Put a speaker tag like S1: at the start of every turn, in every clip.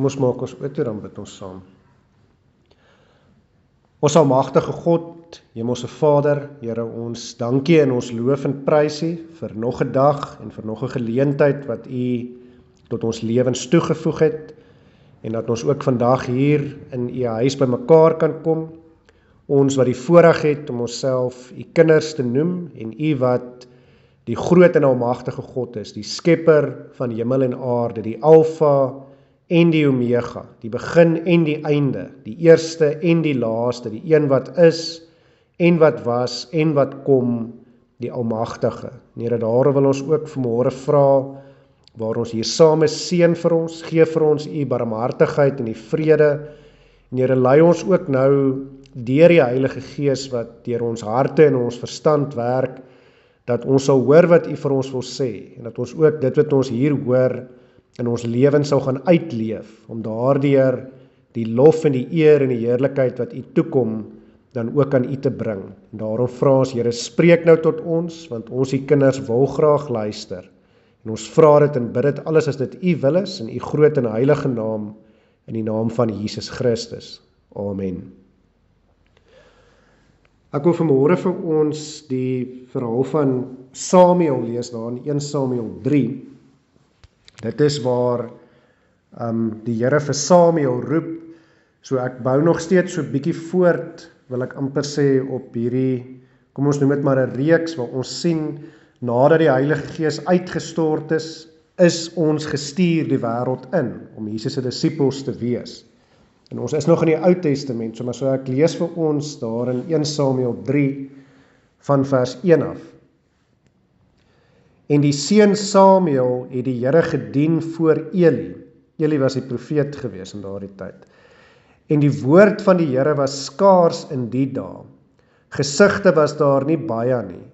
S1: Kom ons maak ons oortoe, dan bid ons saam. Ons almagtige God, Hemelse Vader, Here, ons dankie en ons loof en prys U vir nog 'n dag en vir nog 'n geleentheid wat U tot ons lewens toegevoeg het en dat ons ook vandag hier in U huis bymekaar kan kom. Ons wat die voorreg het om onsself U kinders te noem en U wat die groot en almagtige God is, die skepper van hemel en aarde, die Alfa en die Omega, die begin en die einde, die eerste en die laaste, die een wat is en wat was en wat kom, die almagtige. Here, daarom wil ons ook vanmôre vra, waar ons hier saam is, seën vir ons, gee vir ons U barmhartigheid en die vrede. En Here, lei ons ook nou deur die Heilige Gees wat deur ons harte en ons verstand werk, dat ons sal hoor wat U vir ons wil sê, en dat ons ook dit wat ons hier hoor, in ons lewens sal gaan uitleef, om daardeur die lof en die eer en die heerlikheid wat U toekom, dan ook aan U te bring. En daarom vra ons, Here, spreek nou tot ons, want ons U kinders wil graag luister. En ons vra dit en bid dit alles as dit U wil is, in U groot en heilige naam, in die naam van Jesus Christus. Amen. Ek wil vanmôre vir ons die verhaal van Samuel lees, daar in 1 Samuel 3. Dit is waar die Here vir Samuel roep, so ek bou nog steeds so bietjie voort, wil ek amper sê, op hierdie, kom ons noem dit maar 'n reeks, waar ons sien, nadat die Heilige Gees uitgestort is ons gestuur die wêreld in, om Jesus se disippels te wees. En ons is nog in die Ou Testament, so ek lees vir ons daar in 1 Samuel 3, van vers 1 af. En die seun Samuel het die Here gedien voor Eli. Eli was die profeet gewees in daardie tyd. En die woord van die Here was skaars in die dae. Gesigte was daar nie baie nie.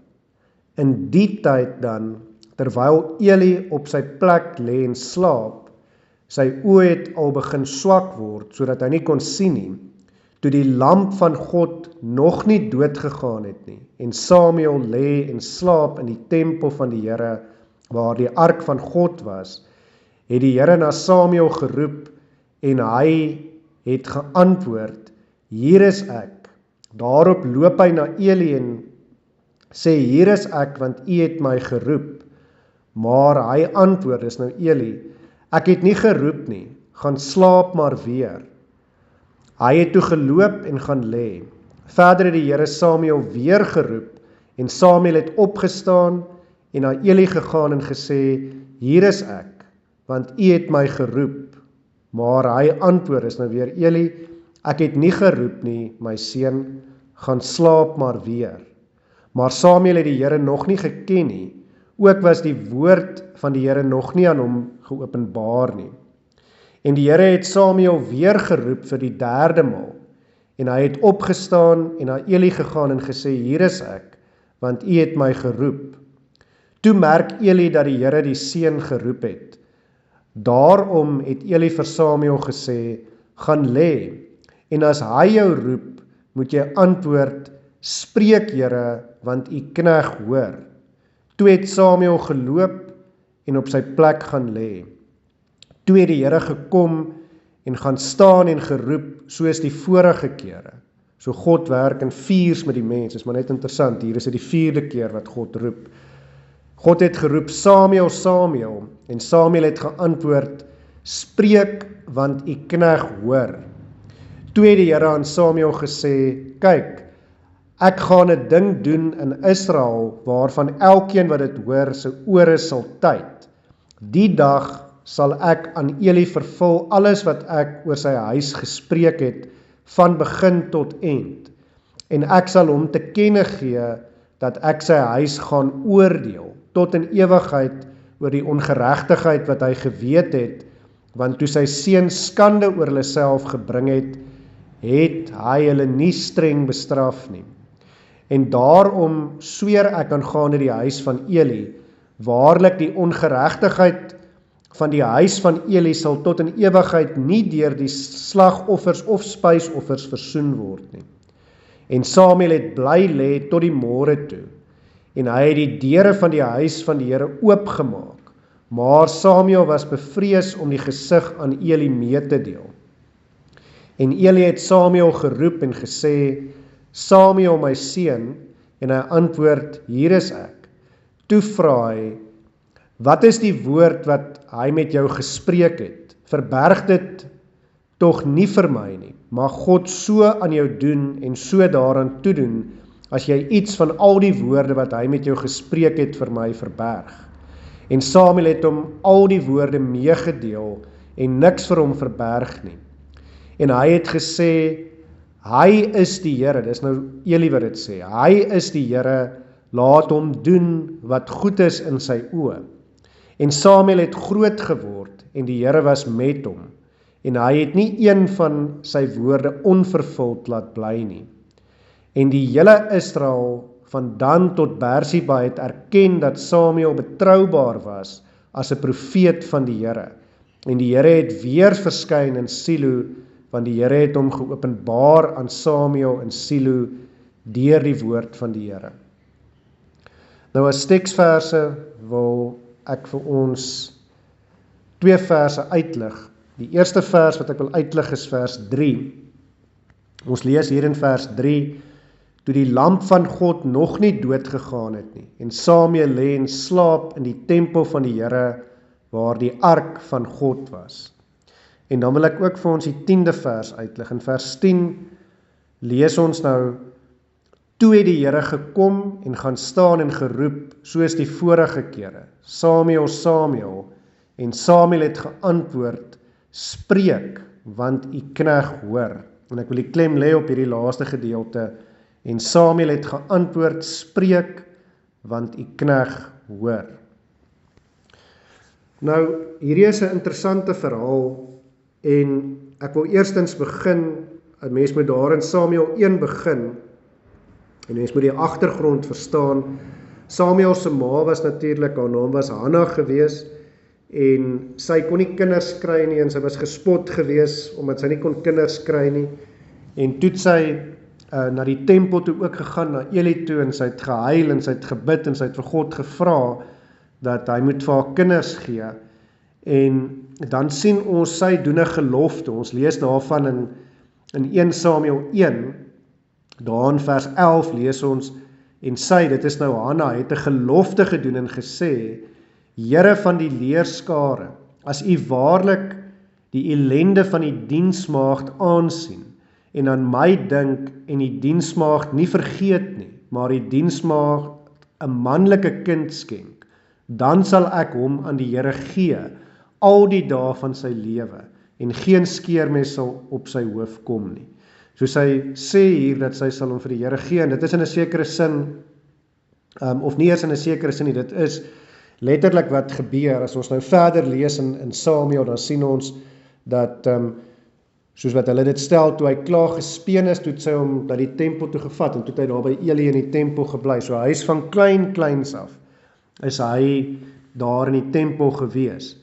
S1: In die tyd dan, terwyl Eli op sy plek lê en slaap, sy oë het al begin swak word, sodat hy nie kon sien nie, toe die lamp van God nog nie dood gegaan het nie, en Samuel lê en slaap in die tempel van die Here, waar die ark van God was, het die Here na Samuel geroep, en hy het geantwoord, hier is ek. Daarop loop hy na Eli en sê, hier is ek, want U het my geroep. Maar hy antwoord, dis nou Eli, ek het nie geroep nie, gaan slaap maar weer. Hy het toe geloop en gaan lê. Verder het die Here Samuel weer geroep, en Samuel het opgestaan en na Eli gegaan en gesê, hier is ek, want U het my geroep. Maar hy antwoord, is nou weer Eli, ek het nie geroep nie, my seun, gaan slaap maar weer. Maar Samuel het die Here nog nie geken nie, ook was die woord van die Here nog nie aan hom geopenbaar nie. En die Here het Samuel weer geroep vir die 3de maal, en hy het opgestaan en na Eli gegaan en gesê, hier is ek, want U het my geroep. Toe merk Eli dat die Here die seun geroep het. Daarom het Eli vir Samuel gesê, gaan lê, en as hy jou roep, moet jy antwoord, spreek Here, want U knegg hoor. Toe het Samuel geloop en op sy plek gaan lê. Toe het die Here gekom en gaan staan en geroep, soos die vorige kere. So God werk in viers met die mens, is maar net interessant, hier is dit die 4de keer wat God roep. God het geroep, Samuel, Samuel, en Samuel het geantwoord, spreek, want U knegg hoor. Toe het die Here aan Samuel gesê, kyk, ek gaan 'n ding doen in Israel, waarvan elkeen wat dit hoor, sy ore sal tyd. Die dag sal ek aan Eli vervul alles wat ek oor sy huis gespreek het, van begin tot eind. En ek sal hom te kenne gee, dat ek sy huis gaan oordeel, tot in ewigheid oor die ongeregtigheid wat hy geweet het, want toe sy seun skande oor hulle self gebring het, het hy hulle nie streng bestraf nie. En daarom sweer ek aangaande die huis van Eli, waarlik die ongeregtigheid van die huis van Eli sal tot in ewigheid nie deur die slagoffers of spysoffers versoen word nie. En Samuel het bly lê tot die môre toe, en hy het die deure van die huis van die Here oopgemaak, maar Samuel was bevrees om die gesig aan Eli mee te deel. En Eli het Samuel geroep en gesê, Samuel my seun, en hy antwoord, hier is ek. Toe vra hy, wat is die woord wat hy met jou gespreek het? Verberg dit tog nie vir my nie, mag God so aan jou doen en so daaraan toedoen, as jy iets van al die woorde wat hy met jou gespreek het vir my verberg. En Samuel het hom al die woorde meegedeel en niks vir hom verberg nie. En hy het gesê, hy is die Here, dis nou Eli wat dit sê, hy is die Here, laat hom doen wat goed is in sy oë. En Samuel het groot geword en die Here was met hom, en hy het nie een van sy woorde onvervuld laat bly nie. En die hele Israel van Dan tot Beersheba het erken dat Samuel betroubaar was as 'n profeet van die Here. En die Here het weer verskyn in Silo, want die Here het hom geopenbaar aan Samuel in Silo deur die woord van die Here. Nou as teksverse wil ek vir ons 2 verse uitlig. Die eerste vers wat ek wil uitlig is vers 3. Ons lees hier in vers 3, toe die lamp van God nog nie dood gegaan het nie, en Samuel lê in slaap in die tempel van die Here, waar die ark van God was. En dan wil ek ook vir ons die 10de vers uitlig. In vers 10 lees ons nou, toe het die Here gekom en gaan staan en geroep, soos die vorige kere, Samuel, Samuel, en Samuel het geantwoord, spreek, want u knegg hoor. En ek wil die klem lê op hierdie laaste gedeelte, en Samuel het geantwoord, spreek, want u knegg hoor. Nou, hierdie is 'n interessante verhaal, en ek wil eerstens begin, 'n mens moet daar in Samuel 1 begin, en mens moet die agtergrond verstaan. Samuel se ma was natuurlik, haar naam was Hanna gewees, en sy kon nie kinders kry nie, en sy was gespot gewees, omdat sy nie kon kinders kry nie, en toe het sy na die tempel toe ook gegaan, na Eli toe, en sy het gehuil, en sy het gebid, en sy het vir God gevra, dat hy moet vir haar kinders gee, en dan sien ons, sy doen 'n gelofte, ons lees daarvan in 1 Samuel 1, daar in vers 11 lees ons, en sy, dit is nou Hanna, het 'n gelofte gedoen en gesê, Here van die leerskare, as u waarlik die ellende van die diensmaagd aansien, en aan my dink en die diensmaagd nie vergeet nie, maar die diensmaagd 'n manlike kind skenk, dan sal ek hom aan die Here gee, al die dae van sy lewe, en geen skeermes sal op sy hoof kom nie. So sy sê hier dat sy sal hom vir die Here gee, en dit is in 'n sekere sin, of nie eens in 'n sekere sin nie, dit is letterlik wat gebeur. As ons nou verder lees in Samuel, dan sien ons dat, soos wat hulle dit stel, toe hy klaar gespeen is, toe het sy hom na die tempel toe gevat, en toe het hy daar by Eli in die tempel gebly. So hy is van kleins af, is hy daar in die tempel gewees.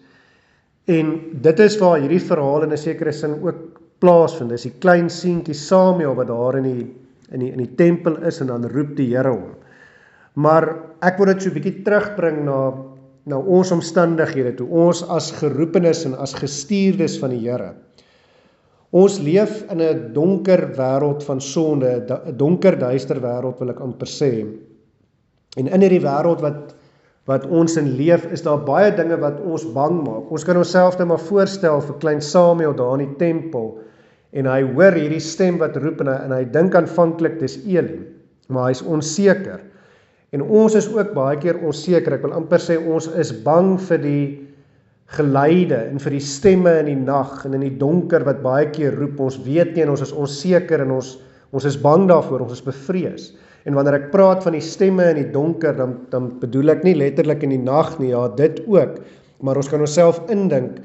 S1: En dit is waar hierdie verhaal in 'n sekere sin ook plaasvind, is die klein seentjie Samuel wat daar in die tempel is, en dan roep die Here hom. Maar ek wil dit so 'n bietjie terugbring na ons omstandighede toe, ons as geroepenes en as gestuurdes van die Here. Ons leef in 'n donker wêreld van sonde, 'n donker duister wêreld wil ek amper sê. En in hierdie wêreld wat ons in leef, is daar baie dinge wat ons bang maak. Ons kan onsself net maar voorstel vir klein Samuel daar in die tempel, en hy hoor hierdie stem wat roep, en hy dink aanvanklik dis Eli, maar hy is onseker. En ons is ook baie keer onseker, ek wil amper sê ons is bang vir die geluide en vir die stemme in die nag en in die donker wat baie keer roep, ons weet nie en ons is onseker en ons is bang daarvoor, ons is bevrees. En wanneer ek praat van die stemme in die donker, dan bedoel ek nie letterlik in die nag nie, ja dit ook, maar ons kan onsself indink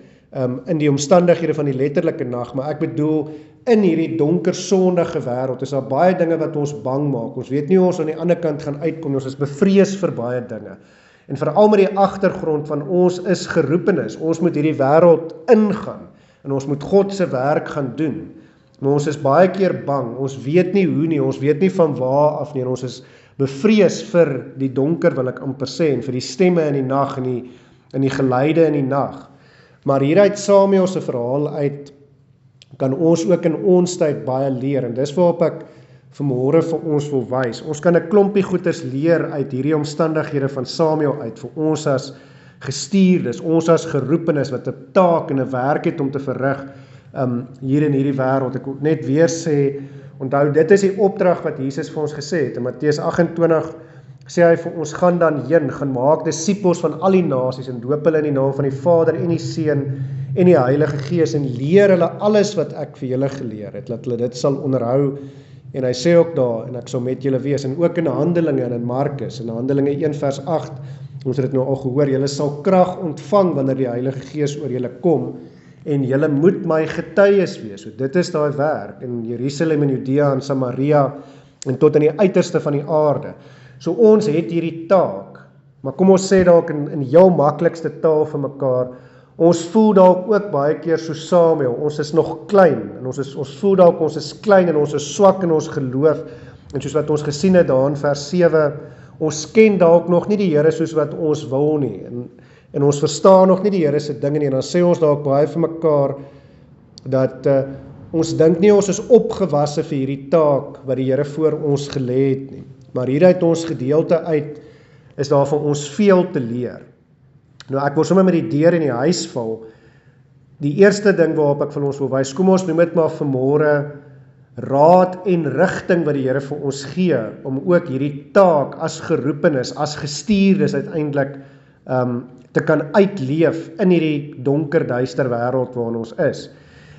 S1: in die omstandighede van die letterlike nag, maar ek bedoel in hierdie donker sondige wêreld is daar baie dinge wat ons bang maak. Ons weet nie hoe ons aan die ander kant gaan uitkom, ons is bevrees vir baie dinge. En veral met die agtergrond van ons is geroepenis, ons moet hierdie wêreld ingaan en ons moet God se werk gaan doen. Maar ons is baie keer bang, ons weet nie hoe nie, ons weet nie van waar af nie, en ons is bevrees vir die donker wil ek amper sê, en vir die stemme in die nag en in die geleide in die nag. Maar hieruit Samuel se verhaal uit kan ons ook in ons tyd baie leer, en dis waarop ek vanmôre vir ons wil wys. Ons kan 'n klompie goeders leer uit hierdie omstandighede van Samuel uit, vir ons as gestuurdes, ons as geroepenes, wat 'n taak en 'n werk het om te verrig, hier in hierdie wêreld. Ek wil net weer sê, onthou, dit is die opdrag wat Jesus vir ons gesê het. In Matteus 28 sê hy vir ons, gaan dan heen, gaan maak disippels van al die nasies, en doop hulle in die naam van die Vader en die Seun en die Heilige Gees, en leer hulle alles wat ek vir julle geleer het, dat hulle dit sal onderhou. En hy sê ook daar, en ek sal met julle wees, en ook in Handelinge en in Markus, in Handelinge 1 vers 8, ons het dit nou al gehoor, julle sal krag ontvang wanneer die Heilige Gees oor julle kom, en julle moet my getuies wees. So dit is daai werk, in Jerusalem en Judea en Samaria, en tot in die uiterste van die aarde. So ons het hierdie taak, maar kom ons sê dalk in jou maklikste taal vir mekaar, ons voel dalk ook baie keer so Samuel, ons is nog klein, en ons voel dalk ons is klein, en ons is swak in ons geloof, en soos wat ons gesien het daar in vers 7, ons ken dalk nog nie die Here soos wat ons wil nie, en ons verstaan nog nie die Here se dinge nie, en dan sê ons dalk baie vir mekaar, dat ons dink nie ons is opgewasse vir hierdie taak, wat die Here voor ons gelê het nie, maar hieruit ons gedeelte uit, is daar vir ons veel te leer. Nou ek wil sommer met die deur in die huis val. Die eerste ding waarop ek van ons wil wys, kom ons noem dit maar vanmôre raad en rigting wat die Here vir ons gee, om ook hierdie taak as geroepenes, as gestuurdes uiteindelik te kan uitleef in hierdie donker, duister wêreld waarin ons is.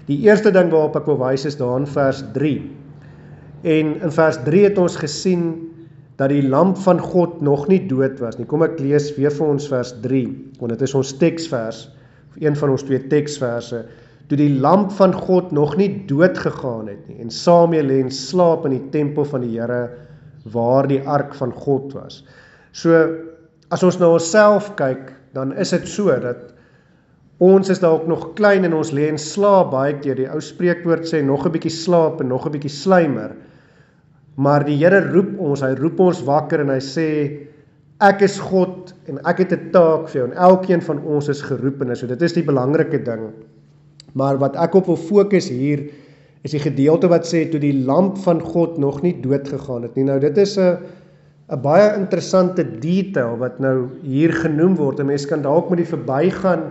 S1: Die eerste ding waarop ek wil wys is daar in vers 3. En in vers 3 het ons gesien dat die lamp van God nog nie dood was nie. Kom ek lees weer vir ons vers 3, want dit is ons teksvers, een van ons 2 teksverse. Toe die lamp van God nog nie dood gegaan het nie, en Samuel lê in slaap in die tempel van die Here, waar die ark van God was. So, as ons na onsself kyk, dan is dit so, dat ons is dalk nog klein, en ons lê in slaap baie keer. Die ou spreekwoord sê, nog 'n bietjie slaap, en nog 'n bietjie sluimer. Maar die Here roep ons, hy roep ons wakker, en hy sê, ek is God, en ek het 'n taak vir jou, en elkeen van ons is geroepen, so dit is die belangrike ding. Maar wat ek op wil fokus hier, is die gedeelte wat sê, toe die lamp van God nog nie dood gegaan het nie. Nou dit is 'n baie interessante detail, wat nou hier genoem word, en mens kan dalk met die verbygaan,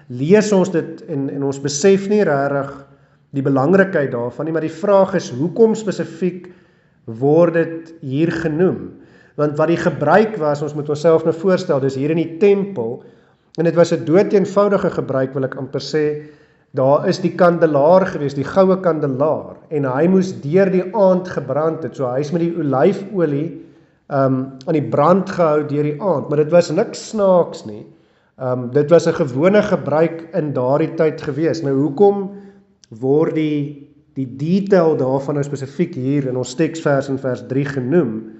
S1: lees ons dit, en ons besef nie regtig die belangrikheid daarvan nie, maar die vraag is, hoekom spesifiek word dit hier genoem? Want wat die gebruik was, ons moet onsself nou voorstel, dis hier in die tempel, en dit was 'n doeteenvoudige gebruik, wil ek amper sê, daar is die kandelaar gewees, die goue kandelaar, en hy moes deur die aand gebrand het, so hy is met die olyfolie aan die brand gehou deur die aand, maar dit was niks snaaks nie, dit was 'n gewone gebruik in daardie tyd gewees. Nou hoekom word die detail daarvan nou spesifiek hier in ons teksvers in vers 3 genoem?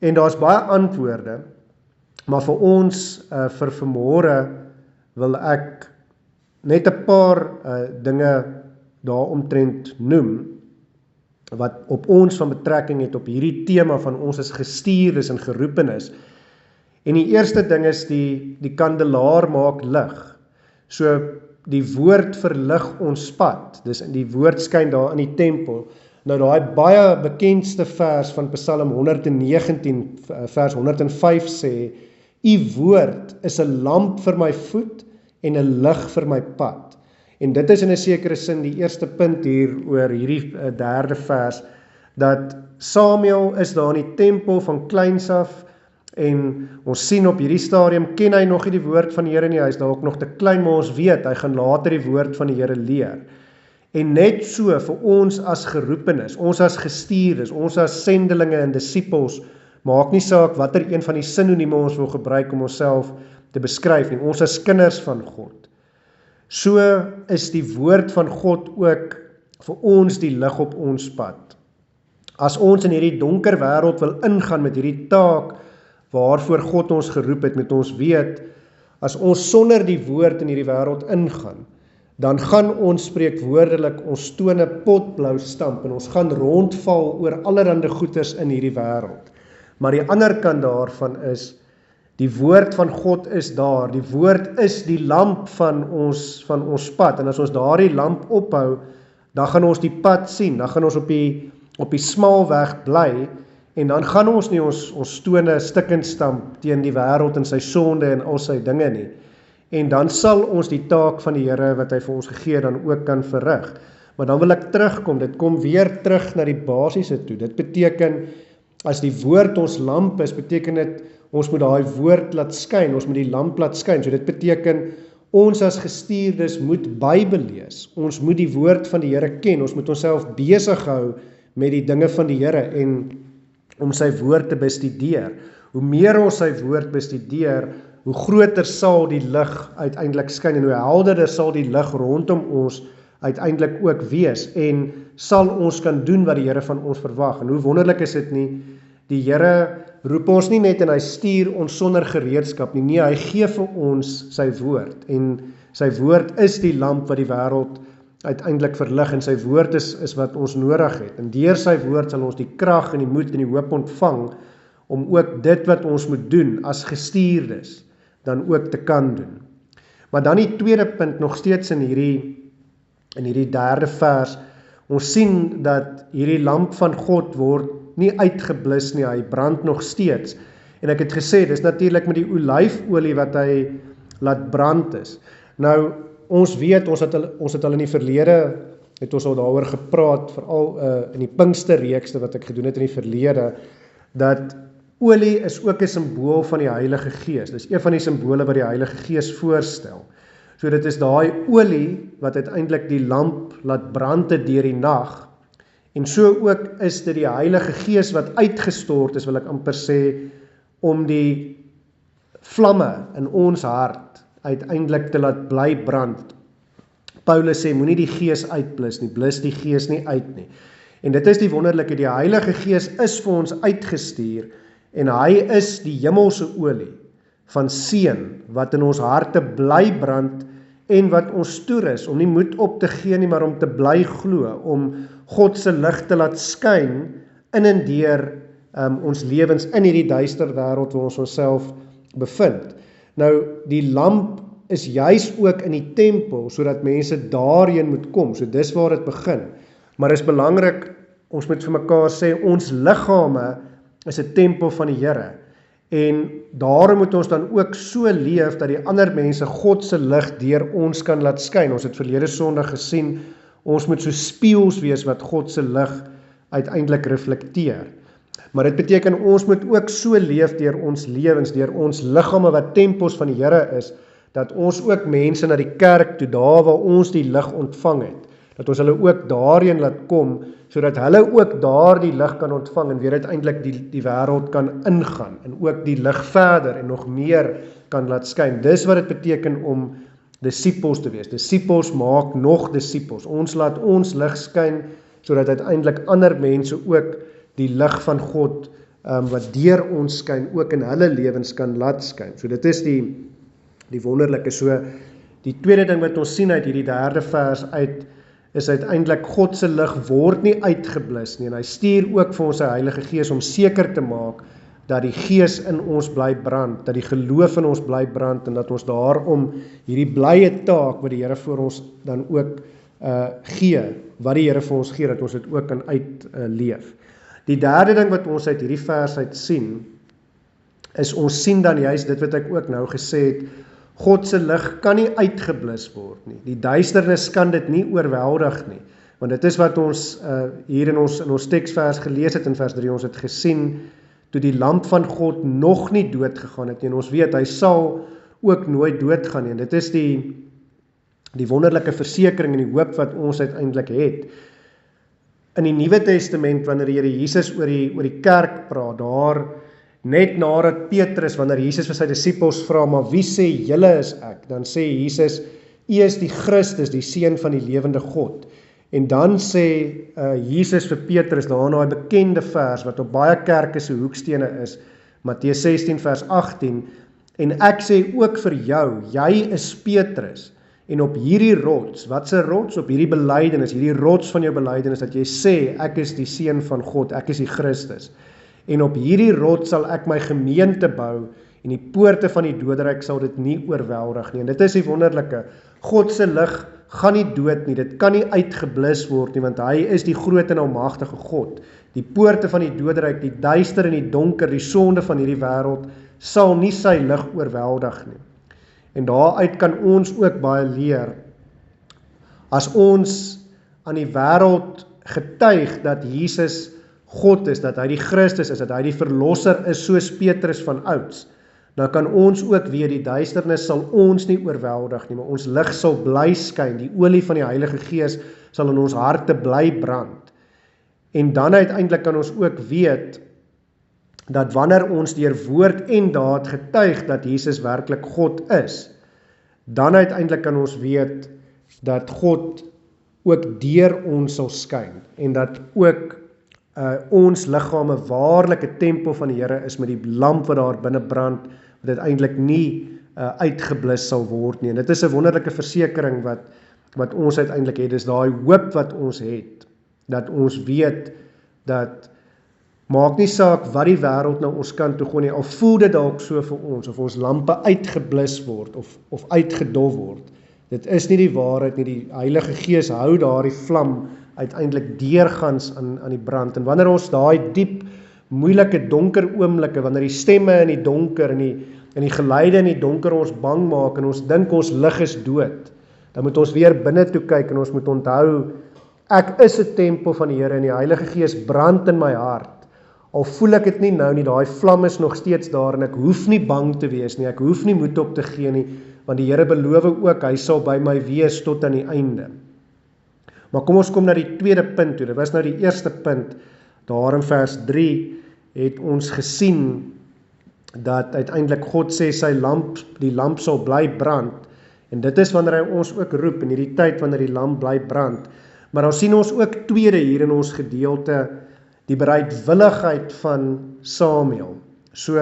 S1: En daar's baie antwoorde, maar vir ons, vir vanmôre, wil ek net 'n paar dinge daaromtrent noem, wat op ons van betrekking het op hierdie tema van ons is gestuurdes en geroepenes. En die eerste ding is die kandelaar maak lig. So die woord verlig ons pad. Dis die woord skyn daar in die tempel. Nou daai baie bekendste vers van Psalm 119 vers 105 sê, U woord is 'n lamp vir my voet en 'n lig vir my pad. En dit is in 'n sekere sin die eerste punt hier oor hierdie derde vers, dat Samuel is daar in die tempel van kleins af, en ons sien op hierdie stadium, ken hy nog nie die woord van die Here nie, hy is dalk nog te klein, maar ons weet, hy gaan later die woord van die Here leer. En net so vir ons as geroepenes, ons as gestuurdes, ons as sendelinge en disippels, maak nie saak watter een van die sinonieme ons wil gebruik om onsself te beskryf nie, ons as kinders van God. So is die woord van God ook vir ons die lig op ons pad. As ons in hierdie donker wêreld wil ingaan met hierdie taak waarvoor God ons geroep het, met ons weet, as ons sonder die woord in hierdie wêreld ingaan, dan gaan ons spreekwoordelik ons tone potblou stamp, en ons gaan rondval oor allerhande goeters in hierdie wêreld. Maar die ander kant daarvan is, Die woord van God is daar, die woord is die lamp van ons pad, en as ons daardie lamp ophou, dan gaan ons die pad sien, dan gaan ons op die smal weg bly, en dan gaan ons nie ons stone stikkend stamp teen die wêreld en sy sonde en al sy dinge nie. En dan sal ons die taak van die Here wat hy vir ons gegee dan ook kan verrig. Maar dan wil ek terugkom, dit kom weer terug na die basiese toe. Dit beteken, as die woord ons lamp is, beteken dit, ons moet daai woord laat skyn, ons moet die lamp laat skyn. So dit beteken, ons as gestuurdes moet Bybel lees, ons moet die woord van die Here ken, ons moet onsself besig hou met die dinge van die Here en om sy woord te bestudeer. Hoe meer ons sy woord bestudeer, hoe groter sal die lig uiteindelik skyn en hoe helderder sal die lig rondom ons uiteindelik ook wees en sal ons kan doen wat die Here van ons verwag. En hoe wonderlik is dit nie, die Here roep ons nie net en hy stuur ons sonder gereedskap nie, nee, hy gee vir ons sy woord en sy woord is die lamp wat die wêreld uiteindelik verlig en sy woord is wat ons nodig het. En deur sy woord sal ons die krag en die moed en die hoop ontvang om ook dit wat ons moet doen as gestuurdes dan ook te kan doen. Maar dan die tweede punt nog steeds in hierdie derde vers, ons sien dat hierdie lamp van God word nie uitgeblus nie, hy brand nog steeds. En ek het gesê, dis natuurlik met die olyfolie wat hy laat brand is. Nou, ons weet, ons het al in die verlede, het ons al daaroor gepraat, veral in die Pinksterreekste wat ek gedoen het in die verlede, dat olie is ook 'n simbool van die Heilige Gees. Dis een van die simbole wat die Heilige Gees voorstel. So dit is daai olie wat uiteindelik die lamp laat brand het deur die nag. En so ook is dit die Heilige Gees wat uitgestort is, wil ek amper sê, om die vlamme in ons hart uiteindelik te laat bly brand. Paulus sê, moenie die Gees uitblus nie, blus die Gees nie uit nie. En dit is die wonderlike, die Heilige Gees is vir ons uitgestuur, en hy is die hemelse olie van seën, wat in ons harte bly brand, en wat ons toerus, om nie moed op te gee nie, maar om te bly glo, om God se lig te laat skyn, in en deur ons lewens in hierdie duister wêreld waar ons onsself bevind. Nou, die lamp is juis ook in die tempel, sodat mense daarheen moet kom, so dis waar dit begin. Maar is belangrik, ons moet vir mekaar sê, ons liggame is 'n tempel van die Here, en daarom moet ons dan ook so leef, dat die ander mense God se lig deur ons kan laat skyn. Ons het verlede Sondag gesien, ons moet so spieëls wees wat God se lig uiteindelik reflekteer. Maar dit beteken ons moet ook so leef deur ons lewens, deur ons liggame wat tempels van die Here is, dat ons ook mense na die kerk toe, daar waar ons die lig ontvang het, dat ons hulle ook daarheen laat kom, sodat hulle ook daar die lig kan ontvang en weer uiteindelik die wêreld kan ingaan en ook die lig verder en nog meer kan laat skyn. Dis wat dit beteken om disippels te wees. Disippels maak nog disippels. Ons laat ons lig skyn, sodat uiteindelik ander mense ook die lig van God wat deur ons skyn, ook in hulle lewens kan laat skyn. So dit is die wonderlike. So die tweede ding wat ons sien uit hierdie derde vers uit, is uiteindelik God se lig word nie uitgeblus nie, en hy stuur ook vir ons sy Heilige Gees om seker te maak dat die Gees in ons bly brand, dat die geloof in ons bly brand, en dat ons daarom hierdie blye taak wat die Here vir ons dan ook gee, wat die Here vir ons gee, dat ons dit ook kan uitleef. Die derde ding wat ons uit hierdie vers uit sien, is ons sien dan juist dit wat ek ook nou gesê het, God se lig kan nie uitgeblus word nie. Die duisternis kan dit nie oorweldig nie. Want dit is wat ons hier in ons teksvers gelees het in vers 3, ons het gesien, toe die lamp van God nog nie dood gegaan het nie, en ons weet, hy sal ook nooit doodgaan nie. En dit is die wonderlike versekering en die hoop wat ons uiteindelik het. In die Nuwe Testament, wanneer die Here Jesus oor die kerk praat, daar net nadat Petrus, wanneer Jesus vir sy disippels vra, maar wie sê julle is ek? Dan sê Jesus, U is die Christus, die Seun van die lewende God. En dan sê Jesus vir Petrus, daar in daai bekende vers, wat op baie kerke se hoekstene is, Matteus 16 vers 18, en ek sê ook vir jou, jy is Petrus, en op hierdie rots, wat se rots? Op hierdie belydenis, hierdie rots van jou belydenis, dat jy sê, ek is die Seun van God, ek is die Christus. En op hierdie rots sal ek my gemeente bou, en die poorte van die doderyk sal dit nie oorweldig nie. En dit is die wonderlike, God se lig gaan nie dood nie, dit kan nie uitgeblus word nie, want hy is die groot en almagtige God. Die poorte van die doderyk, die duister en die donker, die sonde van hierdie wêreld, sal nie sy lig oorweldig nie. En daaruit kan ons ook baie leer, as ons aan die wêreld getuig dat Jesus God is, dat hy die Christus is, dat hy die verlosser is, soos Petrus van ouds, dan kan ons ook weet, die duisternis sal ons nie oorweldig nie, maar ons lig sal bly skyn, die olie van die Heilige Gees sal in ons harte bly brand. En dan uiteindelik kan ons ook weet, dat wanneer ons deur woord en daad getuig dat Jesus werklik God is, dan uiteindelik kan ons weet, dat God ook deur ons sal skyn, en dat ook ons liggame waarlik 'n tempel van die Here is, met die lamp wat daar binne brand, wat uiteindelik nie uitgeblus sal word nie. En dit is 'n wonderlike versekering wat ons uiteindelik het, dis daai hoop wat ons het, dat ons weet, dat maak nie saak wat die wêreld nou ons kant toe gooi nie, al voel dit dalk so vir ons, of ons lampe uitgeblus word, of uitgedof word. Dit is nie die waarheid nie, die Heilige Gees hou daardie vlam uiteindelik deurgangs aan die brand. En wanneer ons daai diep, moeilike, donker oomblikke, wanneer die stemme in die donker, en die geluide in die donker ons bang maak, en ons dink ons lig is dood, dan moet ons weer binne toe kyk, en ons moet onthou, ek is 'n tempel van die Here, en die Heilige Gees brand in my hart. Al voel ek dit nie nou nie, daai vlam is nog steeds daar, en ek hoef nie bang te wees nie, ek hoef nie moed op te gee nie, want die Here beloof ook, hy sal by my wees tot aan die einde. Maar kom ons kom na die tweede punt toe, dit was nou die eerste punt, daar in vers 3, het ons gesien, dat uiteindelik God sê, die lamp sal bly brand, en dit is wanneer hy ons ook roep, in hierdie tyd wanneer die lamp bly brand, maar dan sien ons ook tweede hier in ons gedeelte, die bereidwilligheid van Samuel. So,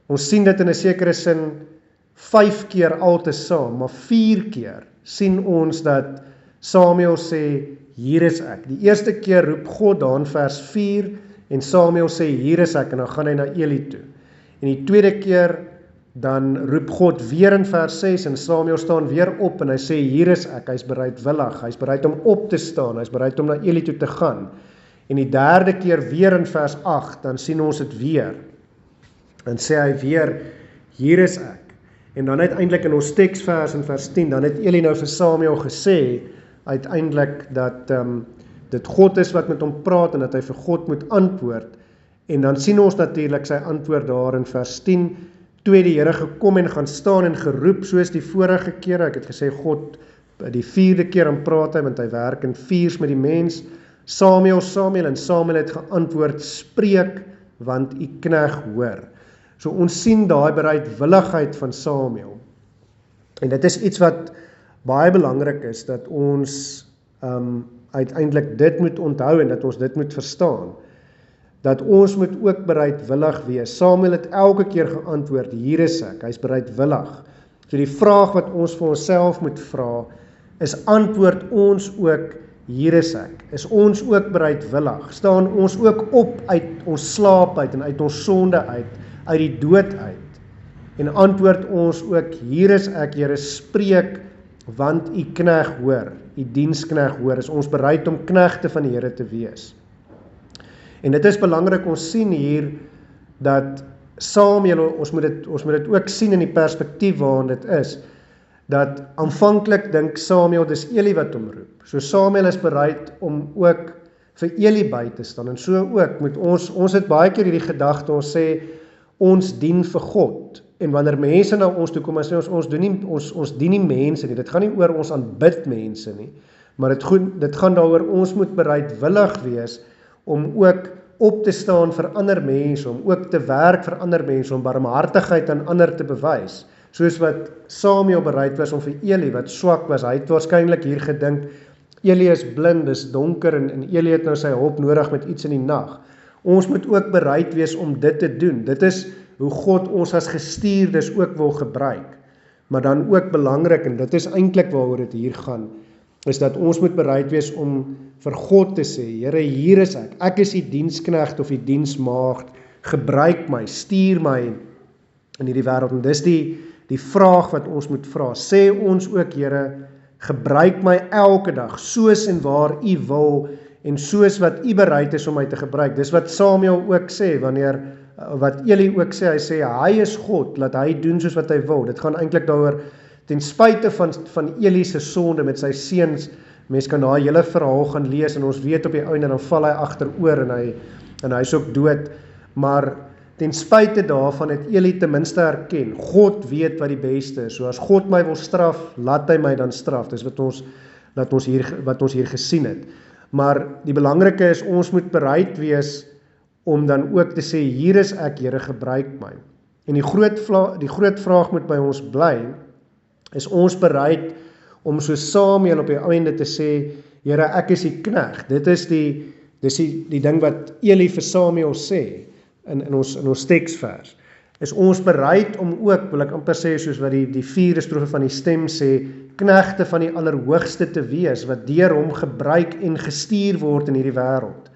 S1: ons sien dit in 'n sekere sin 5 keer altesaam, maar 4 keer sien ons dat Samuel sê, hier is ek. Die eerste keer roep God daar in vers 4, en Samuel sê, hier is ek, en dan gaan hy na Eli toe. En die tweede keer, dan roep God weer in vers 6, en Samuel staan weer op, en hy sê, hier is ek, hy is bereidwillig, hy is bereid om op te staan, hy is bereid om na Eli toe te gaan. En die derde keer weer in vers 8, dan sien ons dit weer. Dan sê hy weer, hier is ek. En dan uiteindelik in ons teksvers in vers 10, dan het Eli nou vir Samuel gesê, uiteindelik dat dit God is wat met hom praat, en dat hy vir God moet antwoord. En dan sien ons natuurlik sy antwoord daar in vers 10, toe het die Here gekom en gaan staan en geroep, soos die vorige kere. Ek het gesê, God, die 4de keer aan praat hy, want hy werk in 4's met die mens, Samuel, Samuel, en Samuel het geantwoord, spreek, want u knegg hoor. So ons sien daai bereidwilligheid van Samuel. En dit is iets wat baie belangrik is, dat ons uiteindelik dit moet onthou, en dat ons dit moet verstaan. Dat ons moet ook bereidwillig wees. Samuel het elke keer geantwoord, hier is ek, hy is bereidwillig. So die vraag wat ons vir onsself moet vra, is antwoord ons ook, hier is ek. Is ons ook bereidwillig? Staan ons ook op uit ons slaap uit, en uit ons sonde uit die dood uit? En antwoord ons ook, hier is ek, Here, spreek, want u knegg hoor, u diensknegg hoor. Is ons bereid om knegte van die Here te wees? En dit is belangrik, ons sien hier, dat Samuel, ons moet dit ook sien in die perspektief waarin dit is, dat aanvanklik dink Samuel, dis Eli wat hom roep. So Samuel is bereid om ook vir Eli by te staan, en so ook moet ons het baie keer hierdie gedagte, ons sê, ons dien vir God, en wanneer mense na ons toe kom, en sê ons dien nie mense nie, dit gaan nie oor ons aanbid mense nie, maar dit gaan daaroor, ons moet bereidwillig wees, om ook op te staan vir ander mense, om ook te werk vir ander mense, om barmhartigheid aan ander te bewys, soos wat Samuel bereid was om vir Eli, wat swak was, hy het waarskynlik hier gedink, Eli is blind, dis donker, en Eli het nou sy hulp nodig met iets in die nag. Ons moet ook bereid wees om dit te doen. Dit is hoe God ons as gestuurdes ook wil gebruik. Maar dan ook belangrik, en dit is eintlik waaroor dit hier gaan, is dat ons moet bereid wees om vir God te sê, Here, hier is ek is die diensknegt of die diensmaagd, gebruik my, stuur my, in hierdie wêreld. En dis die vraag wat ons moet vra. Sê ons ook, Here, gebruik my elke dag, soos en waar U wil, en soos wat U bereid is om my te gebruik. Dis wat Samuel ook sê, wat Eli ook sê, hy sê, hy is God, laat hy doen soos wat hy wil. Dit gaan eintlik daaroor, ten spyte van Eli se sonde met sy seuns, mens kan daai hele verhaal gaan lees, en ons weet op die einde, dan val hy agteroor, en hy is ook dood, maar ten spyte daarvan het Eli ten minste erken, God weet wat die beste is, so as God my wil straf, laat hy my dan straf, dis wat ons hier gesien het, maar die belangrike is, ons moet bereid wees, om dan ook te sê, hier is ek, Here, gebruik my, en die groot vraag moet by ons bly, is ons bereid, om so Samuel op die einde te sê, Here, ek is die knegt, dis die ding wat Eli vir Samuel sê, in ons teksvers, is ons bereid om ook, wil ek amper sê, soos wat die 4de strofe van die stem sê, knegte van die Allerhoogste te wees, wat deur hom gebruik en gestuur word in hierdie wêreld.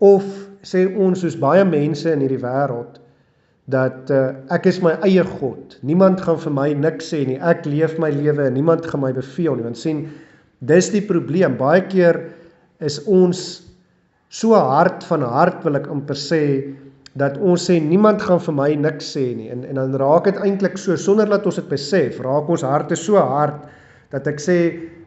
S1: Of sê ons, soos baie mense in hierdie wêreld, dat ek is my eie God, niemand gaan vir my niks sê nie, ek leef my lewe en niemand gaan my beveel nie, want sien, dis die probleem, baie keer is ons so hard van hart, wil ek amper sê, dat ons sê, niemand gaan vir my niks sê nie, en dan raak het eintlik so, sonder dat ons het besef, raak ons harte so hard, dat ek sê,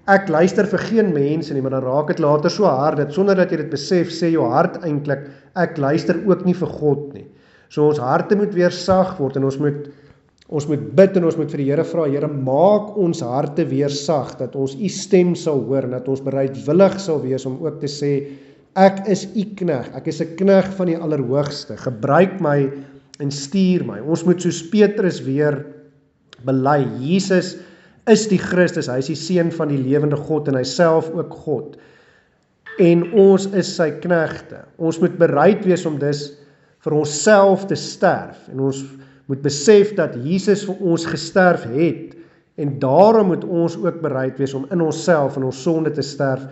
S1: ek luister vir geen mense nie, maar dan raak het later so hard, dat sonder dat jy dit besef, sê jou hart eintlik, ek luister ook nie vir God nie. So ons harte moet weer sag word, en ons moet bid, en ons moet vir die Here vra, Here, maak ons harte weer sag, dat ons U stem sal hoor, en dat ons bereidwillig sal wees, om ook te sê, ek is U knegt, ek is 'n knegt van die Allerhoogste, gebruik my en stuur my. Ons moet soos Petrus weer bely, Jesus is die Christus, hy is die seun van die lewende God, en hy self ook God, en ons is sy knegte. Ons moet bereid wees om dis vir onsself te sterf, en ons moet besef dat Jesus vir ons gesterf het, en daarom moet ons ook bereid wees om in onsself en ons sonde te sterf,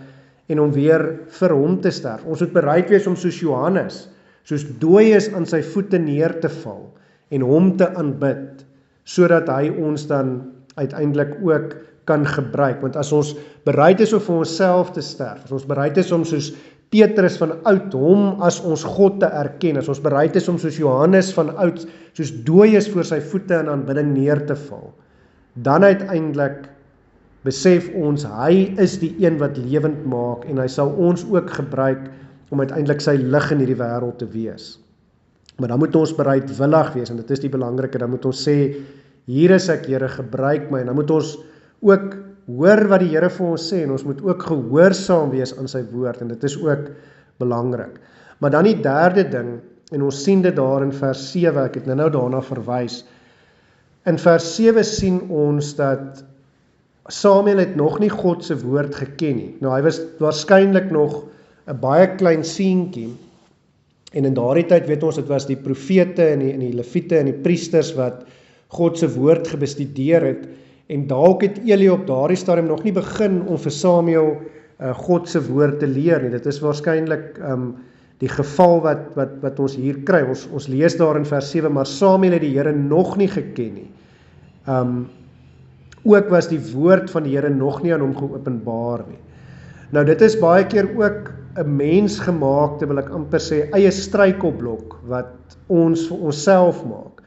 S1: en om weer vir hom te sterf. Ons moet bereid wees om soos Johannes, soos dooies aan sy voete neer te val, en hom te aanbid, sodat hy ons dan uiteindelik ook kan gebruik, want as ons bereid is om vir onsself te sterf, as ons bereid is om soos Petrus van oud hom as ons God te erken, as ons bereid is om soos Johannes van oud, soos dooies voor sy voete in aanbidding neer te val, dan uiteindelik besef ons, hy is die een wat lewend maak, en hy sal ons ook gebruik, om uiteindelik sy lig in hierdie wêreld te wees. Maar dan moet ons bereidwillig wees, en dit is die belangrike, dan moet ons sê, hier is ek, Here, gebruik my, en dan moet ons ook hoor wat die Here vir ons sê, en ons moet ook gehoorsaam wees aan sy woord, en dit is ook belangrik. Maar dan die derde ding, en ons sien dit daar in vers 7, ek het nou daarna verwys, in vers 7 sien ons dat Samuel het nog nie God se woord geken nie. Nou, hy was waarskynlik nog 'n baie klein seentjie, en in daardie tyd weet ons, dit was die profete en die leviete en die priesters wat God se woord gebestudeer het, en dalk het Eli op daardie stadium nog nie begin om vir Samuel God se woord te leer nie. Dit is waarskynlik die geval wat ons hier kry. Ons lees daar in vers 7, maar Samuel het die Here nog nie geken nie. Ook was die woord van die Here nog nie aan hom geopenbaar nie. Nou dit is baie keer ook 'n mensgemaakte, wil ek amper sê, eie struikelblok wat ons vir onsself maak,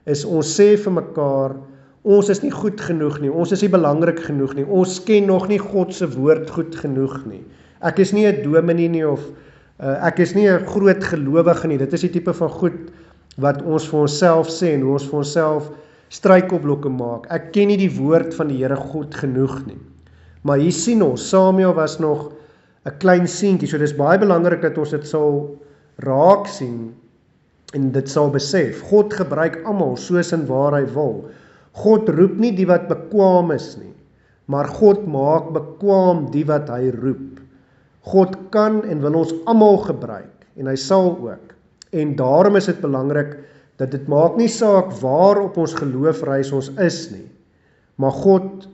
S1: is ons sê vir mekaar, ons is nie goed genoeg nie, ons is nie belangrik genoeg nie, ons ken nog nie God se woord goed genoeg nie. Ek is nie 'n dominee nie, of ek is nie 'n groot gelowige nie. Dit is die tipe van goed wat ons vir onsself sê, en hoe ons vir onsself struikelblokke maak. Ek ken nie die woord van die Here goed genoeg nie. Maar hier sien ons, Samuel was nog 'n klein seentjie, so dis baie belangrik dat ons dit sal raak sien, en dit sal besef. God gebruik almal soos en waar hy wil. God roep nie die wat bekwaam is nie, maar God maak bekwaam die wat hy roep. God kan en wil ons almal gebruik, en hy sal ook. En daarom is dit belangrik, dat dit maak nie saak waar op ons geloofreis ons is nie, maar God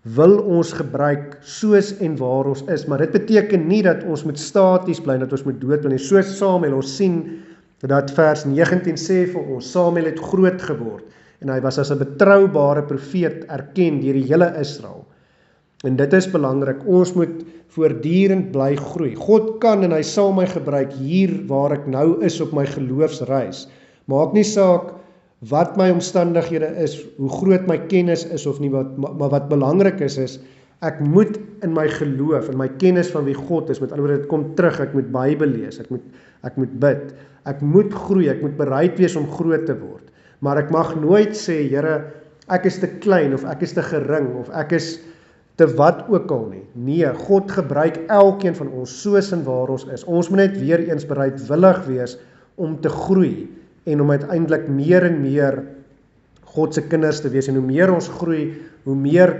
S1: wil ons gebruik soos en waar ons is, maar dit beteken nie dat ons moet staties bly, dat ons moet dood bly nie. Soos Samuel, ons sien dat vers 19 sê vir ons, Samuel het groot geword, en hy was as 'n betroubare profeet erken deur die hele Israel. En dit is belangrik, ons moet voortdurend bly groei. God kan en hy sal my gebruik hier waar ek nou is op my geloofsreis. Maak nie saak wat my omstandighede is, hoe groot my kennis is of nie, maar wat belangrik is, ek moet in my geloof, in my kennis van wie God is, met ander woorde, dit kom terug, ek moet Bybel lees, ek moet bid, ek moet groei, ek moet bereid wees om groot te word. Maar ek mag nooit sê, Here, ek is te klein, of ek is te gering, of ek is te wat ook al nie. Nee, God gebruik elkeen van ons soos en waar ons is. Ons moet net weer eens bereidwillig wees om te groei en om uiteindelik meer en meer God se kinders te wees. En hoe meer ons groei, hoe meer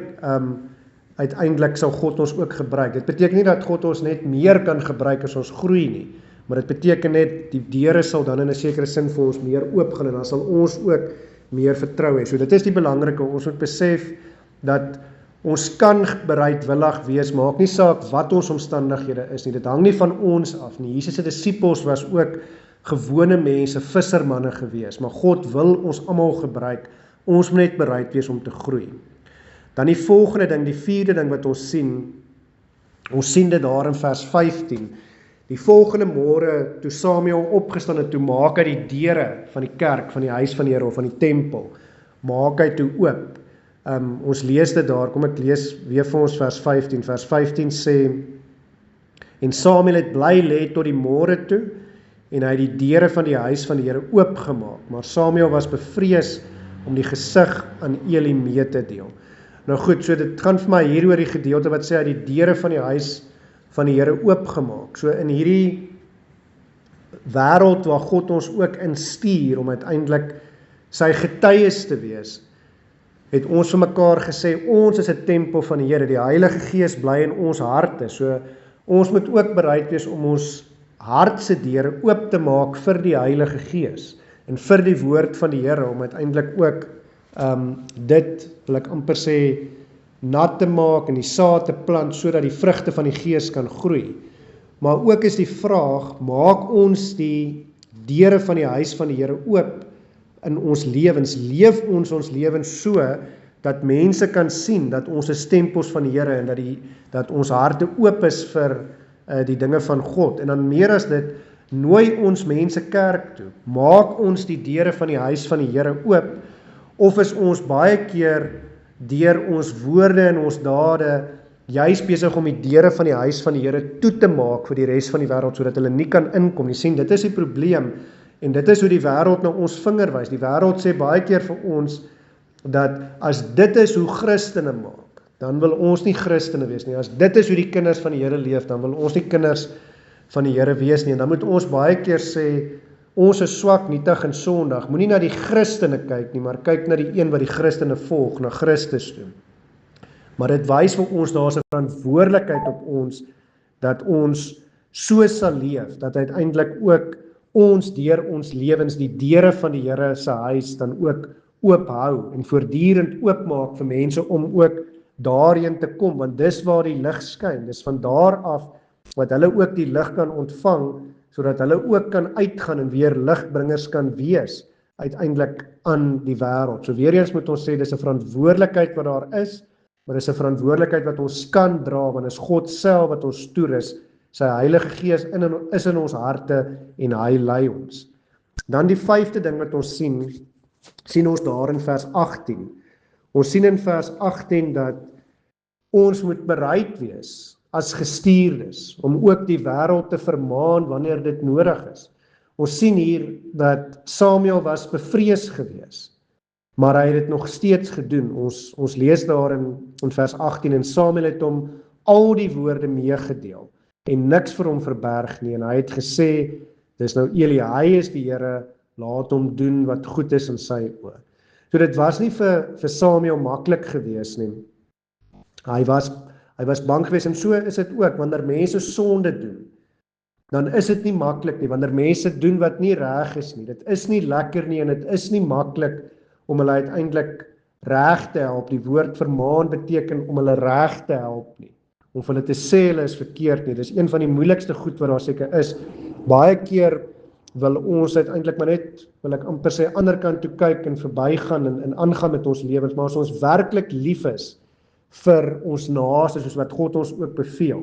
S1: uiteindelik sal God ons ook gebruik. Dit beteken nie dat God ons net meer kan gebruik as ons groei nie, maar dit beteken net die deure sal dan in 'n sekere sin vir ons meer oopgaan en dan sal ons ook meer vertrou hê. So dit is die belangrike, ons moet besef dat ons kan bereidwillig wees, maak nie saak wat ons omstandighede is nie, dit hang nie van ons af nie. Jesus se disippels was ook gewone mense, vissermanne gewees, maar God wil ons almal gebruik, ons moet net bereid wees om te groei. Dan die volgende ding, die vierde ding wat ons sien dit daar in vers 15, die volgende môre, toe Samuel opgestaan het, toe maak hy die deure van die kerk, van die huis van die Here of van die tempel, maak hy toe oop. Ons lees dit daar, kom ek lees weer vir ons vers 15. Vers 15 sê, en Samuel het bly lê tot die môre toe, en hy het die deure van die huis van die Here oopgemaak, maar Samuel was bevrees om die gesig aan Eli mee te deel. Nou goed, so dit gaan vir my hier oor die gedeelte wat sê hy die deure van die huis van die Here oopgemaak. So in hierdie wêreld waar God ons ook instuur om uiteindelik sy getuies te wees, het ons vir mekaar gesê, ons is 'n tempel van die Here, die Heilige Gees bly in ons harte, so ons moet ook bereid wees om ons hart se deure oop te maak vir die Heilige Gees, en vir die woord van die Here, om uiteindelik ook dit, wil ek amper sê, nat te maak en die saad te plant, sodat die vrugte van die Gees kan groei. Maar ook is die vraag, maak ons die deure van die huis van die Here oop in ons lewens, leef ons lewens so, dat mense kan sien, dat ons is tempels van die Here, en dat ons harte oop is vir die dinge van God, en dan meer as dit, nooi ons mense kerk toe, maak ons die deure van die huis van die Here oop, of is ons baie keer, deur ons woorde en ons dade, juis besig om die deure van die huis van die Here toe te maak vir die res van die wêreld, sodat hulle nie kan inkom nie. Sien, dit is die probleem, en dit is hoe die wêreld na ons vinger wys. Die wêreld sê baie keer vir ons, dat as dit is hoe Christene maak, dan wil ons nie Christene wees nie. As dit is hoe die kinders van die Here leef, dan wil ons nie kinders van die Here wees nie. En dan moet ons baie keer sê, ons is swak, nietig en sondig. Moenie na die Christene kyk nie, maar kyk na die een wat die Christene volg, na Christus toe. Maar dit wys vir ons, daar is 'n verantwoordelikheid op ons, dat ons so sal leef, dat uiteindelik ook ons deur ons lewens die deure van die Here se huis dan ook oophou en voortdurend oopmaak vir mense om ook daarheen te kom, want dis waar die lig skyn. Dis van daar af wat hulle ook die lig kan ontvang, sodat hulle ook kan uitgaan en weer ligbringers kan wees uiteindelik aan die wêreld. So weer eens moet ons sê, dis 'n verantwoordelikheid wat daar is, maar dis 'n verantwoordelikheid wat ons kan dra, want is God self wat ons toerus. Sy Heilige Gees is in ons harte en hy lei ons. Dan die vyfde ding wat ons sien ons daar in vers 18. Ons sien in vers 18 dat ons moet bereid wees as gestuurdes om ook die wêreld te vermaan wanneer dit nodig is. Ons sien hier dat Samuel was bevrees gewees, maar hy het dit nog steeds gedoen. Ons lees daar in vers 18, en Samuel het hom al die woorde meegedeel en niks vir hom verberg nie, en hy het gesê, dis nou Eli, hy is die Here, laat hom doen wat goed is in sy oë. So dit was nie vir Samuel maklik gewees nie. Hy was bang gewees, en so is dit ook, wanneer mense sonde doen, dan is dit nie maklik nie, wanneer mense doen wat nie reg is nie, dit is nie lekker nie, en dit is nie maklik om hulle uiteindelik reg te help. Die woord vermaan beteken om hulle reg te help nie, om hulle te sê hulle is verkeerd nie. Dis een van die moeilikste goed wat daar seker is. Baie keer wil ons uiteindelik maar net, wil ek amper sê, ander kant toe kyk en verbygaan en aangaan met ons lewens, maar as ons werklik lief is vir ons naaste, soos wat God ons ook beveel,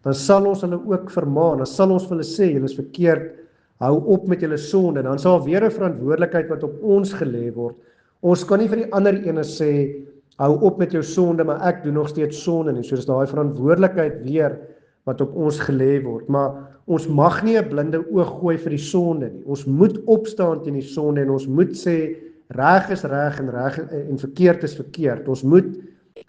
S1: dan sal ons hulle ook vermaan, dan sal ons vir hulle sê, julle is verkeerd, hou op met julle sonde, dan sal weer 'n verantwoordelikheid wat op ons gelê word. Ons kan nie vir die ander ene sê, hou op met jou sonde, maar ek doen nog steeds sonde nie, so dis daai verantwoordelikheid weer wat op ons gelê word, maar ons mag nie 'n blinde oog gooi vir die sonde nie. Ons moet opstaan teen die sonde en ons moet sê reg is reg en verkeerd is verkeerd. Ons moet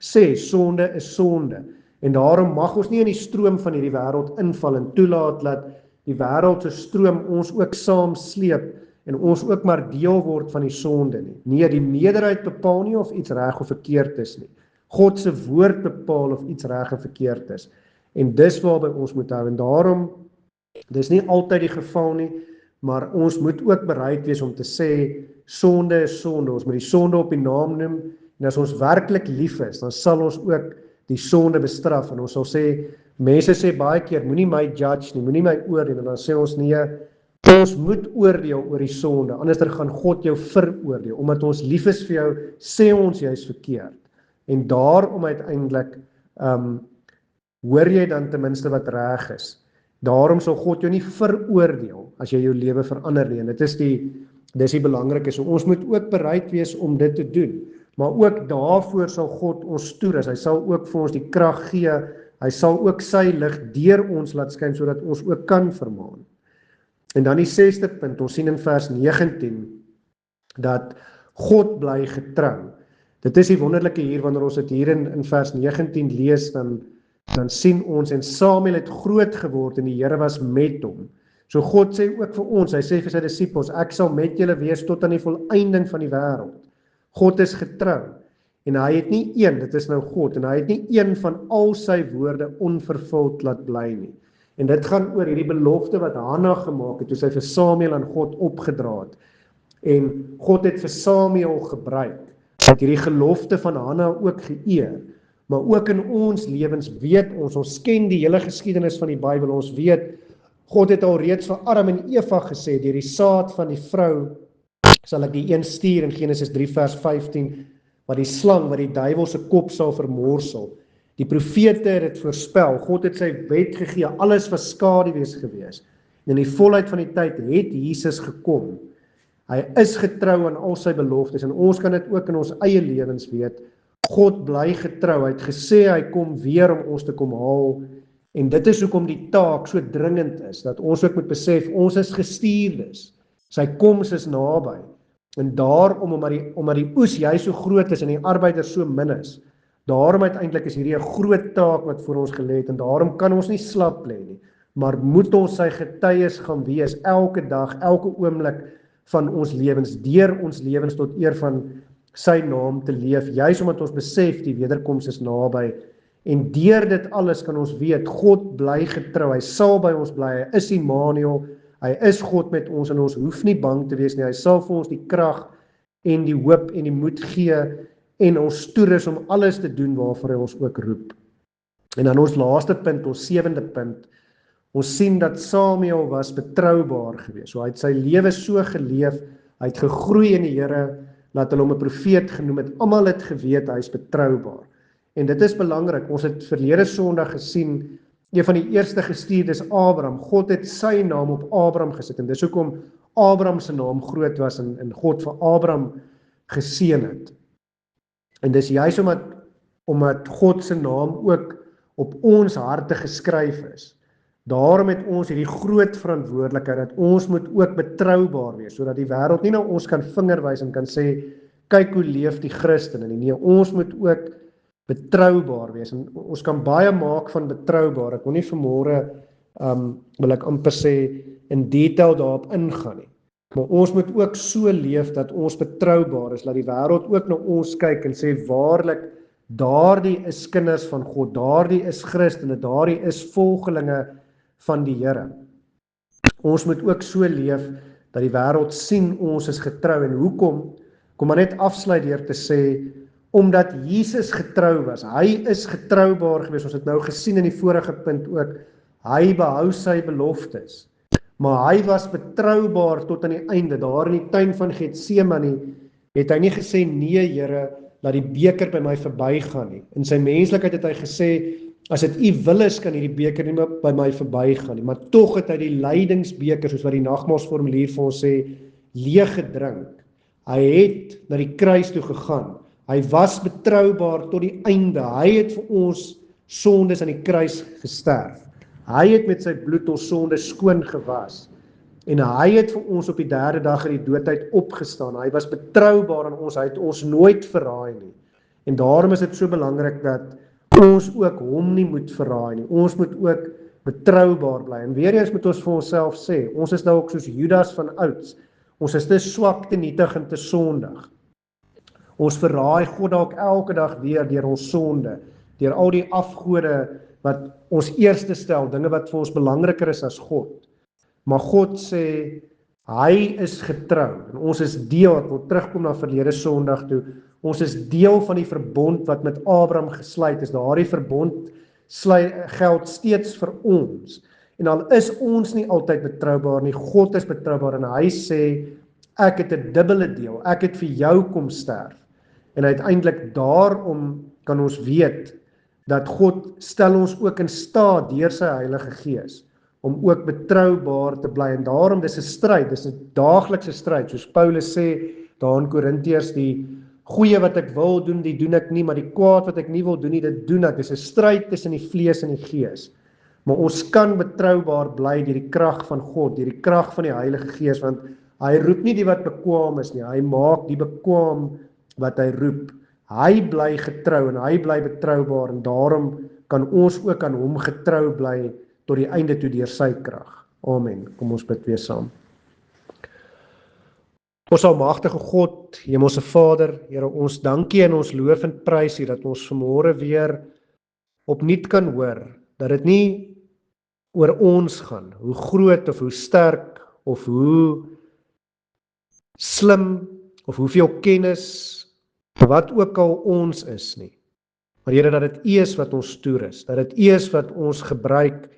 S1: sê sonde is sonde. En daarom mag ons nie in die stroom van hierdie wêreld inval en toelaat dat die wêreld se stroom ons ook saam sleep en ons ook maar deel word van die sonde nie. Nee, die meerderheid bepaal nie of iets reg of verkeerd is nie. God se woord bepaal of iets reg of verkeerd is. En dis waarby ons moet hou. En daarom, dis nie altyd die geval nie, maar ons moet ook bereid wees om te sê, sonde is sonde, ons moet die sonde op die naam noem, en as ons werklik lief is, dan sal ons ook die sonde bestraf, en ons sal sê, mense sê baie keer, moenie my judge nie, moenie my oordeel, en dan sê ons nee, ons moet oordeel oor die sonde, anders gaan God jou veroordeel, omdat ons lief is vir jou, sê ons jy is verkeerd, en daarom uiteindelik, hoor jy dan ten minste wat reg is. Daarom sal God jou nie veroordeel as jy jou lewe verander nie. En dis die belangrike. So ons moet ook bereid wees om dit te doen. Maar ook daarvoor sal God ons toerus. Hy sal ook vir ons die krag gee. Hy sal ook sy lig deur ons laat skyn sodat ons ook kan vermaan. En dan die 6de punt. Ons sien in vers 19 dat God bly getrou. Dit is die wonderlike hier wanneer ons dit hier in vers 19 lees, dan sien ons, en Samuel het groot geword en die Here was met hom. So God sê ook vir ons, hy sê vir sy disippels, ek sal met julle wees tot aan die volëinding van die wêreld. God is getrou, en hy het nie een, dit is nou God, en hy het nie een van al sy woorde onvervuld laat bly nie. En dit gaan oor hierdie belofte wat Hanna gemaak het, toe sy vir Samuel aan God opgedra het. En God het vir Samuel gebruik, het hierdie gelofte van Hanna ook geëer. Maar ook in ons lewens weet ons ken die hele geskiedenis van die Bybel, ons weet, God het al reeds vir Adam en Eva gesê, deur die saad van die vrou, sal ek die een stuur in Genesis 3 vers 15, wat die slang, wat die duiwel se kop sal vermorsel. Die profete het dit voorspel, God het sy wet gegee, alles was skaduwees gewees. En in die volheid van die tyd het Jesus gekom. Hy is getrou aan al sy beloftes, en ons kan dit ook in ons eie lewens weet. God bly getrou, hy het gesê hy kom weer om ons te kom haal, en dit is hoekom die taak so dringend is, dat ons ook moet besef, ons is gestuurdes, sy koms is naby, en daarom, omdat die oes jy so groot is, en die arbeiders so min is, daarom uiteindelik is hierdie 'n groot taak wat voor ons gelê het, en daarom kan ons nie slap lê nie, maar moet ons sy getuies gaan wees, elke dag, elke oomblik van ons lewens, deur ons lewens tot eer van sy naam te leef, juis omdat ons besef die wederkoms is naby, en deur dit alles kan ons weet, God bly getrou, hy sal by ons bly, hy is Immanuel, hy is God met ons, en ons hoef nie bang te wees nie, hy sal vir ons die krag en die hoop en die moed gee, en ons toerus om alles te doen waarvoor hy ons ook roep. En dan ons laaste punt, ons 7de punt, ons sien dat Samuel was betroubaar geweest, so hy het sy lewe so geleef, hy het gegroei in die Here, laat hulle hom 'n profeet genoem het, almal het geweet, hy is betroubaar. En dit is belangrik, ons het verlede Sondag gesien, een van die eerste gestuurdes Abraham, God het sy naam op Abraham gesit, en dis hoekom Abraham se naam groot was, en God vir Abraham geseën het. En dis juis omdat God se naam ook op ons harte geskryf is. Daarom het ons hierdie groot verantwoordelikheid, dat ons moet ook betroubaar wees, sodat die wêreld nie na ons kan vingerwys en kan sê, kyk hoe leef die Christene nie. Nee, ons moet ook betroubaar wees, en ons kan baie maak van betroubaar, ek wil nie vanmôre, wil ek amper sê, in detail daarop ingaan nie. Maar ons moet ook so leef, dat ons betroubaar is, dat die wêreld ook na ons kyk en sê, waarlik, daardie is kinders van God, daardie is Christene, daardie is volgelinge van die Here. Ons moet ook so leef, dat die wêreld sien ons is getrou, en hoekom? Kom maar net afsluit deur te sê, omdat Jesus getrou was, hy is getroubaar gewees, ons het nou gesien in die vorige punt ook, hy behou sy beloftes. maar hy was betroubaar tot aan die einde. Daar in die tuin van Getsemane het hy nie gesê, nee Here, laat die beker by my verbygaan nie. In sy menslikheid het hy gesê, as dit U wil is, kan hierdie beker nie by my verbygaan nie. Maar tog het hy die lydingsbeker, soos wat die nagmaalsformulier vir ons sê, leeg gedrink. Hy het na die kruis toe gegaan. Hy was betroubaar tot die einde. Hy het vir ons sondes aan die kruis gesterf. Hy het met sy bloed ons sondes skoon gewas. En hy het vir ons op die derde dag uit die doodheid opgestaan. Hy was betroubaar aan ons. Hy het ons nooit verraai nie. En daarom is dit so belangrik dat ons ook hom nie moet verraai nie. Ons moet ook betroubaar bly. En weer eens moet ons vir onsself sê, ons is nou ook soos Judas van ouds. Ons is te swak, te nietig en te sondig. Ons verraai God dalk elke dag weer deur ons sonde, deur al die afgode wat ons eerste stel, dinge wat vir ons belangriker is as God. Maar God sê, hy is getrou, en ons is deel, ek wil terugkom na verlede Sondag toe, ons is deel van die verbond wat met Abraham gesluit is, daardie verbond geld steeds vir ons, en al is ons nie altyd betroubaar nie, God is betroubaar, en hy sê, ek het 'n dubbele deel, ek het vir jou kom sterf, en uiteindelik daarom kan ons weet, dat God stel ons ook in staat deur sy Heilige Gees, om ook betroubaar te bly, en daarom dis 'n stryd, dis 'n daaglikse stryd, soos Paulus sê, daar in Korintiërs, die goeie wat ek wil doen, die doen ek nie, maar die kwaad wat ek nie wil doen nie, dit doen ek, dis 'n stryd tussen die vlees en die gees, maar ons kan betroubaar bly deur die krag van God, deur die krag van die Heilige Gees, want hy roep nie die wat bekwaam is nie, hy maak die bekwaam wat hy roep. Hy bly getrou en hy bly betroubaar en daarom kan ons ook aan hom getrou bly tot die einde toe deur sy krag. Amen. Kom ons bid weer saam. Ons almagtige God, Hemelse Vader, Here, ons dankie en ons loof en prys U dat ons vanmôre weer opnuut kan hoor dat dit nie oor ons gaan, hoe groot of hoe sterk of hoe slim of hoeveel kennis wat ook al ons is nie. Maar Here, dat dit U is wat ons toerus, dat dit U is wat ons gebruik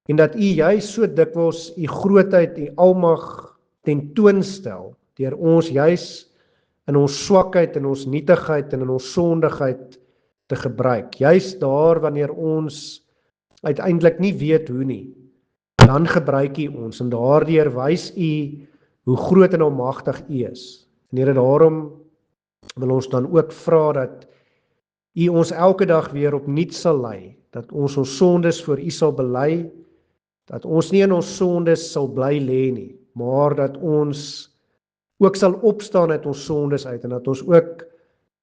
S1: en dat U juis so dikwels U grootheid, U almag tentoonstel deur ons juis in ons swakheid, in ons nietigheid en in ons sondigheid te gebruik. Juis daar wanneer ons uiteindelik nie weet hoe nie, dan gebruik U ons en daardeur wys U hoe groot en almagtig U is. En Here, daarom wil ons dan ook vra dat U ons elke dag weer opnuut sal lei, dat ons sondes voor U sal bely, dat ons nie in ons sondes sal bly lê nie, maar dat ons ook sal opstaan uit ons sondes uit, en dat ons ook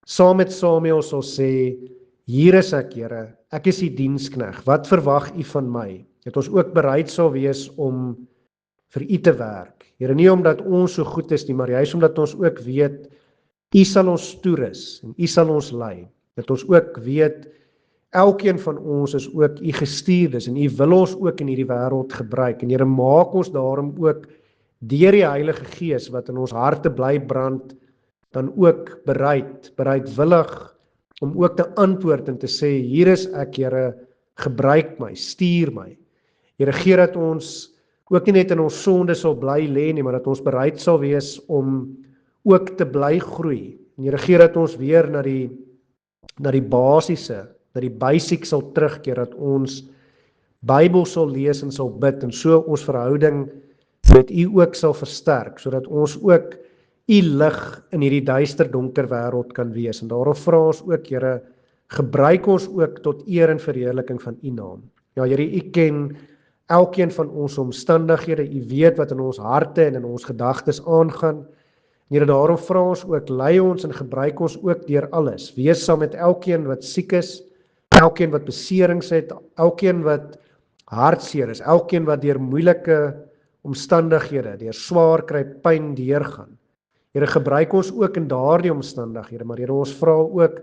S1: saam met Samuel sal sê, hier is ek, Here, ek is U dienskneg, wat verwag U van my? Dat ons ook bereid sal wees om vir U te werk. Here, nie omdat ons so goed is nie, maar juis omdat ons ook weet, U sal ons toerus, en U sal ons lei, dat ons ook weet, elkeen van ons is ook U gestuurdes, en U wil ons ook in hierdie wêreld gebruik, en Here, maak ons daarom ook, deur die Heilige Gees, wat in ons harte bly brand, dan ook bereidwillig, om ook te antwoord en te sê, hier is ek, Here, gebruik my, stuur my. Here, gee dat ons ook nie net in ons sonde sal bly lê nie, maar dat ons bereid sal wees om ook te bly groei. En Here, gee dat ons weer na die basiese, na die basic sal terugkeer, dat ons Bybel sal lees en sal bid, en so ons verhouding met U ook sal versterk, sodat ons ook U lig in hierdie duister donker wêreld kan wees. En daarom vra ons ook, Here, gebruik ons ook tot eer en verheerliking van U naam. Ja, Here, U ken elkeen van ons omstandighede, U weet wat in ons harte en in ons gedagtes aangaan. Here, daarom vra ons ook, lei ons en gebruik ons ook deur alles. Wees saam met elkeen wat siek is, elkeen wat beserings het, elkeen wat hartseer is, elkeen wat deur moeilike omstandighede, deur swaar kry, pyn deurgaan. Here, gebruik ons ook in daardie omstandighede, maar Here, ons vra ook,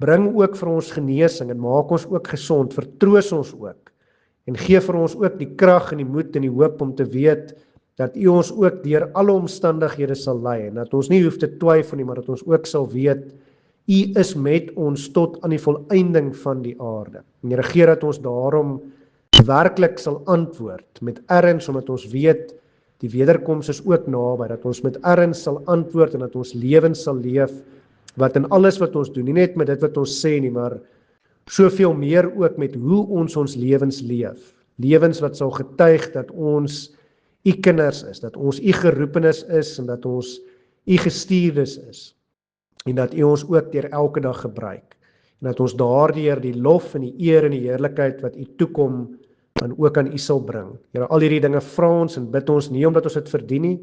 S1: bring ook vir ons genesing en maak ons ook gesond, vertroos ons ook, en gee vir ons ook die krag en die moed en die hoop om te weet, dat U ons ook deur alle omstandighede sal lei, en dat ons nie hoef te twyfel nie, maar dat ons ook sal weet, U is met ons tot aan die volëinding van die aarde. En Here, gee dat ons daarom werklik sal antwoord met erns, omdat ons weet die wederkoms is ook naby, dat ons met erns sal antwoord en dat ons lewens sal leef wat in alles wat ons doen, nie net met dit wat ons sê nie, maar soveel meer ook met hoe ons lewens leef. Lewens wat sal getuig dat ons u kinders is, dat ons u geroepenes is en dat ons u gestuurdes is. En dat u ons ook deur elke dag gebruik. En dat ons daardeur die lof en die eer en die heerlikheid wat u toekom, dan ook aan u sal bring. Here, al hierdie dinge vra ons en bid ons nie omdat ons dit verdien nie,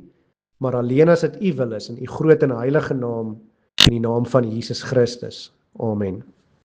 S1: maar alleen as dit u wil is in u groot en heilige naam, in die naam van Jesus Christus. Amen.